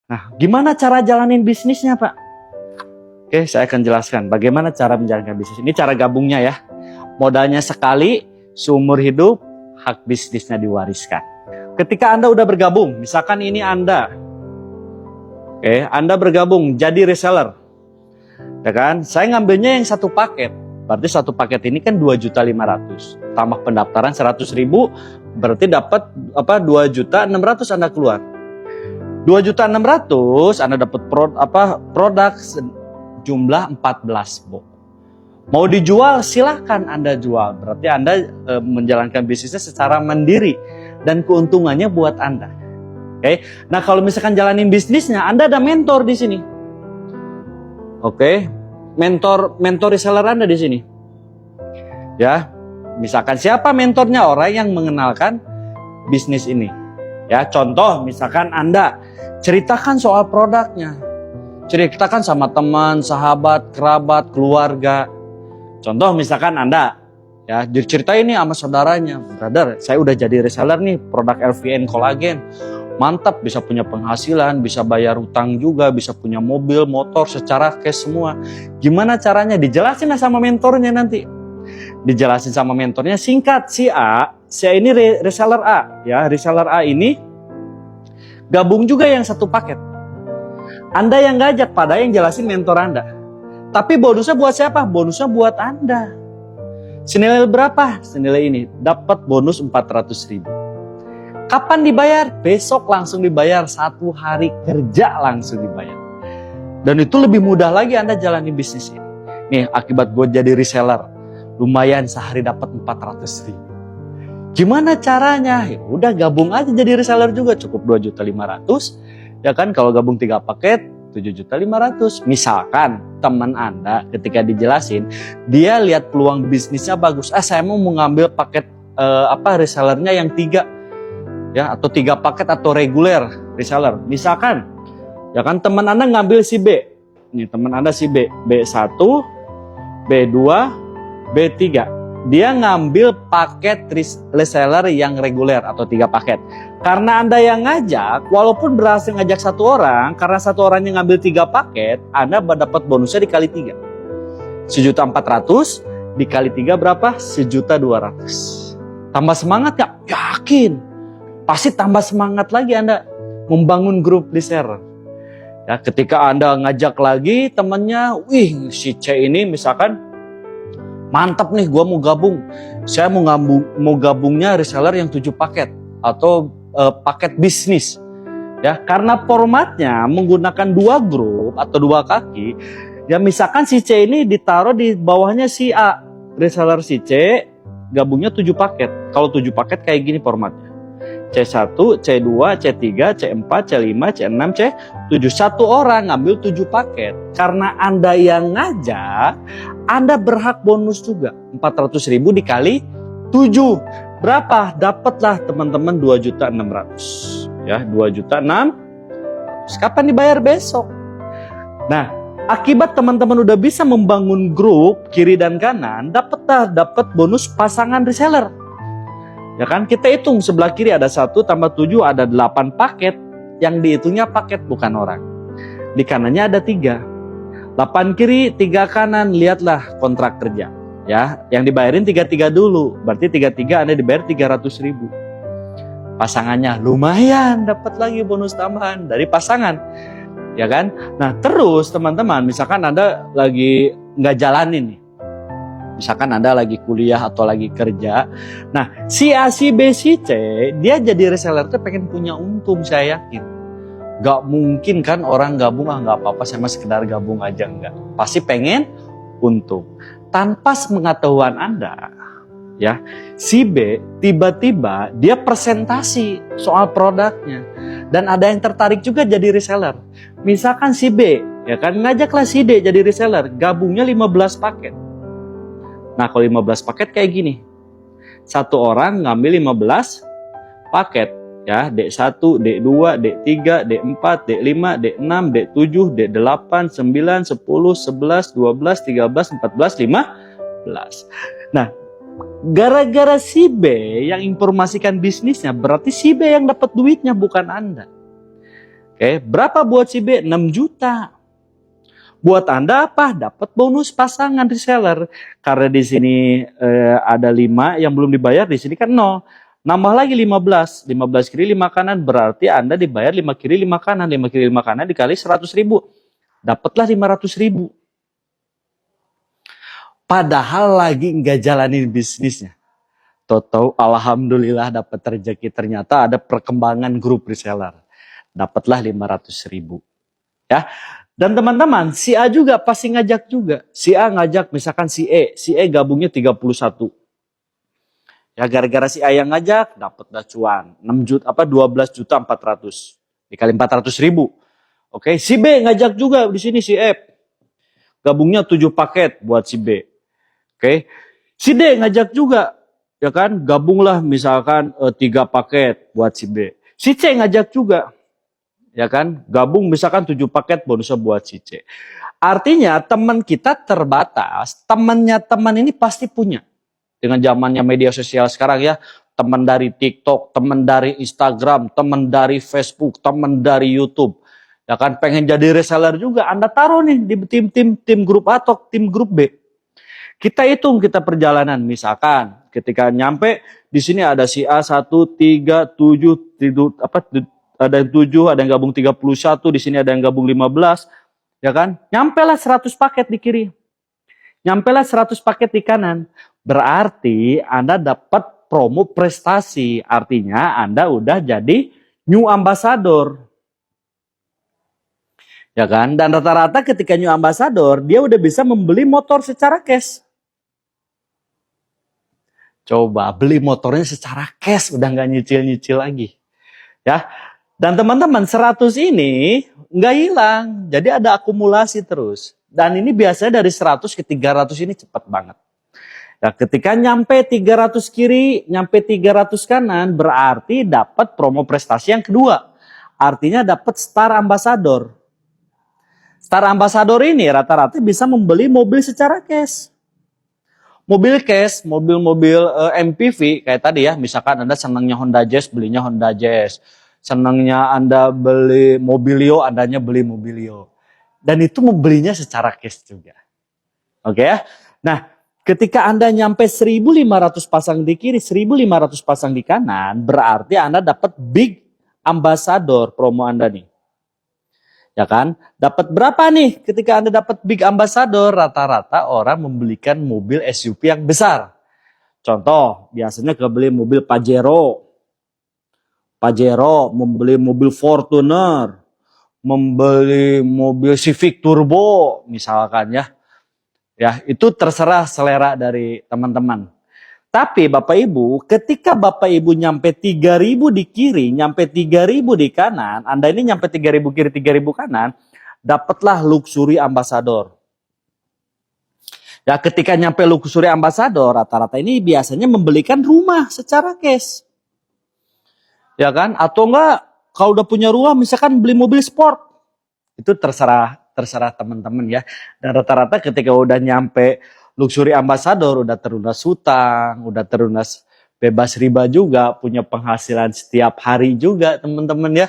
Nah, gimana cara jalanin bisnisnya, Pak? Oke, saya akan jelaskan bagaimana cara menjalankan bisnis. Ini cara gabungnya ya. Modalnya sekali, seumur hidup, hak bisnisnya diwariskan. Ketika Anda udah bergabung, misalkan ini Anda. Oke, Anda bergabung jadi reseller. Ya kan? Saya ngambilnya yang satu paket. Berarti satu paket ini kan 2.500.000. Tambah pendaftaran 100.000, berarti dapat 2.600.000 Anda keluar. 2.600.000 Anda dapat produk jumlah 14 box. Mau dijual silahkan Anda jual. Berarti Anda menjalankan bisnisnya secara mandiri dan keuntungannya buat Anda. Oke. Nah, kalau misalkan jalanin bisnisnya, Anda ada mentor di sini. Oke. Mentor reseller Anda di sini. Ya. Misalkan siapa mentornya? Orang yang mengenalkan bisnis ini. Ya, contoh misalkan Anda ceritakan soal produknya. Ceritakan sama teman, sahabat, kerabat, keluarga. Contoh misalkan Anda ya diceritain nih sama saudaranya, brother, saya udah jadi reseller nih produk LVN kolagen. Mantap, bisa punya penghasilan, bisa bayar utang juga, bisa punya mobil, motor secara cash semua. Gimana caranya? Dijelasin sama mentornya nanti. Dijelasin sama mentornya singkat, si A ini reseller A ya, reseller A ini gabung juga yang satu paket. Anda yang ngajak, pada yang jelasin mentor Anda. Tapi bonusnya buat siapa? Bonusnya buat Anda. Senilai berapa? Senilai ini. Dapat bonus 400.000. Kapan dibayar? Besok langsung dibayar. 1 hari kerja langsung dibayar. Dan itu lebih mudah lagi Anda jalani bisnis ini. Nih, akibat gue jadi reseller. Lumayan sehari dapat 400.000. Gimana caranya? Ya udah gabung aja jadi reseller juga. Cukup 2.500.000. Ya kan, kalau gabung 3 paket 7.500.000. Misalkan teman Anda ketika dijelasin, dia lihat peluang bisnisnya bagus. Saya mau ngambil paket resellernya yang 3 ya, atau 3 paket atau reguler reseller. Misalkan ya kan teman Anda ngambil si B. Nih teman Anda si B, B1, B2, B3. Dia ngambil paket reseller yang reguler atau 3 paket. Karena Anda yang ngajak, walaupun berhasil ngajak 1 orang, karena 1 orang yang ngambil 3 paket, Anda dapat bonusnya dikali 3. 1.400.000 dikali 3 berapa? 1.200.000. Tambah semangat gak? Yakin. Pasti tambah semangat lagi Anda membangun grup reseller. Ya, ketika Anda ngajak lagi temannya, wih si C ini misalkan, mantap nih, gua mau gabung. Saya mau gabungnya reseller yang 7 paket atau paket bisnis. Ya, karena formatnya menggunakan 2 grup atau 2 kaki. Ya, misalkan si C ini ditaruh di bawahnya si A. Reseller si C gabungnya 7 paket. Kalau 7 paket kayak gini formatnya. C1, C2, C3, C4, C5, C6, C7. 1 orang ngambil 7 paket. Karena Anda yang ngajak, Anda berhak bonus juga. 400.000 dikali 7. Berapa? Dapatlah teman-teman 2.600.000. Ya, 2.600.000. Kapan dibayar? Besok. Nah, akibat teman-teman udah bisa membangun grup kiri dan kanan, dapat bonus pasangan reseller. Ya kan, kita hitung sebelah kiri ada 1 tambah 7 ada 8 paket. Yang dihitungnya paket bukan orang. Di kanannya ada 3. 8 kiri, 3 kanan, lihatlah kontrak kerja. Ya, yang dibayarin 3-3 dulu. Berarti 3-3 Anda dibayar 300.000. Pasangannya lumayan dapat lagi bonus tambahan dari pasangan. Ya kan? Nah, terus teman-teman, misalkan Anda lagi nggak jalanin nih. Misalkan Anda lagi kuliah atau lagi kerja. Nah, si A, si B, si C, dia jadi reseller tuh pengen punya untung, saya yakin. Gak mungkin kan orang gabung, gak apa-apa, saya mah sekedar gabung aja, enggak. Pasti pengen untung. Tanpa pengetahuan Anda, ya, si B tiba-tiba dia presentasi soal produknya. Dan ada yang tertarik juga jadi reseller. Misalkan si B, ya kan, ngajaklah si D jadi reseller, gabungnya 15 paket. Nah, kalau 15 paket kayak gini. 1 orang ngambil 15 paket. Ya, D1, D2, D3, D4, D5, D6, D7, D8, 9, 10, 11, 12, 13, 14, 15. Nah, gara-gara si B yang informasikan bisnisnya, berarti si B yang dapat duitnya bukan Anda. Oke, berapa buat si B? 6 juta. Buat Anda apa? Dapat bonus pasangan reseller. Karena di sini ada 5 yang belum dibayar, di sini kan 0. Nambah lagi 15. 15 kiri 5 kanan berarti Anda dibayar 5 kiri 5 kanan. 5 kiri 5 kanan dikali 100.000. Dapatlah 500.000. Padahal lagi nggak jalanin bisnisnya. Tahu-tahu alhamdulillah dapat rezeki, ternyata ada perkembangan grup reseller. Dapatlah 500.000. Ya. Dan teman-teman, si A juga pasti ngajak juga. Si A ngajak misalkan si E gabungnya 31. Ya gara-gara si A yang ngajak, dapatlah cuan. 6 juta, 12 juta 400. Dikali 400.000. Oke, si B ngajak juga di sini si F. Gabungnya 7 paket buat si B. Oke. Si D ngajak juga. Ya kan, gabunglah misalkan 3 paket buat si B. Si C ngajak juga. Ya kan, gabung misalkan 7 paket bonusnya buat si C. Artinya teman kita terbatas, temannya teman ini pasti punya. Dengan zamannya media sosial sekarang ya, teman dari TikTok, teman dari Instagram, teman dari Facebook, teman dari YouTube. Ya kan, pengen jadi reseller juga, Anda taruh nih di tim grup A atau tim grup B. Kita hitung kita perjalanan, misalkan ketika nyampe di sini ada si A 1, 3, 7, ada yang 7, ada yang gabung 31, di sini ada yang gabung 15, ya kan? Nyampe lah 100 paket di kiri. Nyampe lah 100 paket di kanan. Berarti Anda dapat promo prestasi, artinya Anda udah jadi new ambassador. Ya kan? Dan rata-rata ketika new ambassador, dia udah bisa membeli motor secara cash. Coba beli motornya secara cash, udah nggak nyicil-nyicil lagi. Ya. Dan teman-teman 100 ini nggak hilang, jadi ada akumulasi terus. Dan ini biasanya dari 100 ke 300 ini cepat banget. Ya, ketika nyampe 300 kiri, nyampe 300 kanan, berarti dapat promo prestasi yang kedua. Artinya dapat Star Ambassador. Star Ambassador ini rata-rata bisa membeli mobil secara cash. Mobil cash, mobil-mobil MPV kayak tadi ya, misalkan Anda senangnya Honda Jazz, belinya Honda Jazz. Senangnya Anda beli Mobilio, Andanya beli Mobilio. Dan itu membelinya secara cash juga. Oke ya? Nah, ketika Anda nyampe 1.500 pasang di kiri, 1.500 pasang di kanan, berarti Anda dapat big ambassador promo Anda nih. Ya kan? Dapat berapa nih ketika Anda dapat big ambassador? Rata-rata orang membelikan mobil SUV yang besar. Contoh, biasanya kebeli mobil Pajero, membeli mobil Fortuner, membeli mobil Civic Turbo misalkan ya. Ya, itu terserah selera dari teman-teman. Tapi Bapak Ibu, ketika Bapak Ibu nyampe 3.000 di kiri, nyampe 3.000 di kanan, Anda ini nyampe 3.000 kiri, 3.000 kanan, dapatlah luxury ambassador. Ya, ketika nyampe luxury ambassador, rata-rata ini biasanya membelikan rumah secara cash. Ya kan? Atau enggak, kalau udah punya rumah, misalkan beli mobil sport. Itu terserah teman-teman ya. Dan rata-rata ketika udah nyampe luxury ambassador, udah terlunas hutang, udah terlunas bebas riba juga, punya penghasilan setiap hari juga teman-teman ya.